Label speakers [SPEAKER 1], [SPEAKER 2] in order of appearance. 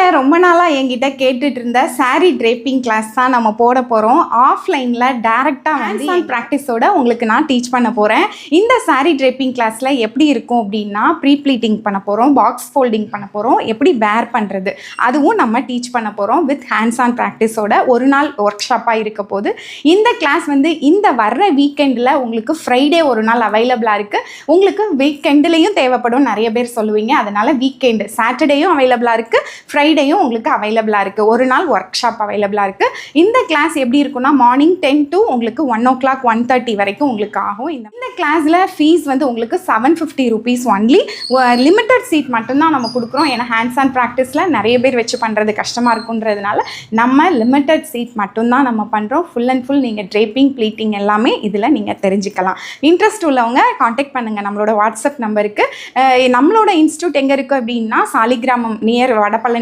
[SPEAKER 1] நீங்கள் ரொம்ப நாளாக என்கிட்ட கேட்டுட்டு இருந்த சாரீ ட்ரேப்பிங் கிளாஸ் தான் நம்ம போட போகிறோம். ஆஃப்லைனில் டேரெக்டாக வந்து ப்ராக்டிஸோட உங்களுக்கு நான் டீச் பண்ண போகிறேன். இந்த சாரீ ட்ரேப்பிங் கிளாஸில் எப்படி இருக்கும் அப்படின்னா, ப்ரீ ப்ளீட்டிங் பண்ண போகிறோம், பாக்ஸ் ஃபோல்டிங் பண்ண போகிறோம், எப்படி வேர் பண்ணுறது அதுவும் நம்ம டீச் பண்ண போகிறோம். வித் ஹேண்ட்ஸ் ஆன் ப்ராக்டிஸோட ஒரு நாள் ஒர்க் ஷாப்பாக இருக்க போது. இந்த கிளாஸ் வந்து இந்த வர்ற வீக்கெண்டில் உங்களுக்கு ஃப்ரைடே ஒரு நாள் அவைலபிளாக இருக்குது. உங்களுக்கு வீக்கெண்டுலேயும் தேவைப்படும், நிறைய பேர் சொல்லுவீங்க. அதனால் வீக்கெண்டு சாட்டர்டேயும் அவைலபிளாக இருக்குது, ஃப்ரைடேயும் உங்களுக்கு அவைலபிளாக இருக்குது. ஒரு நாள் ஒர்க் ஷாப் அவைலபிளாக இருக்குது. இந்த கிளாஸ் எப்படி இருக்குன்னா, மார்னிங் 10 to உங்களுக்கு 1 o'clock 1:30 வரைக்கும் உங்களுக்கு ஆகும். இந்த கிளாஸில் ஃபீஸ் வந்து உங்களுக்கு 750 rupees ஒன்லி. லிமிட்டட் சீட் மட்டும்தான் நம்ம கொடுக்குறோம். ஏன்னா ஹேண்ட்ஸ் ஆன் ப்ராக்டிஸில் நிறைய பேர் வச்சு பண்ணுறது கஷ்டமாக இருக்குன்றதுனால நம்ம லிமிட்டட் சீட் மட்டும்தான் நம்ம பண்ணுறோம். ஃபுல் அண்ட் ஃபுல் நீங்கள் ட்ரேப்பிங் ப்ளீட்டிங் எல்லாமே இதில் நீங்கள் தெரிஞ்சுக்கலாம். இன்ட்ரெஸ்ட் உள்ளவங்க காண்டாக்ட் பண்ணுங்கள் நம்மளோட வாட்ஸ்அப் நம்பருக்கு. நம்மளோட இன்ஸ்டியூட் எங்கே இருக்குது அப்படின்னா, சாலிகிராமம் நியர் வடபழனி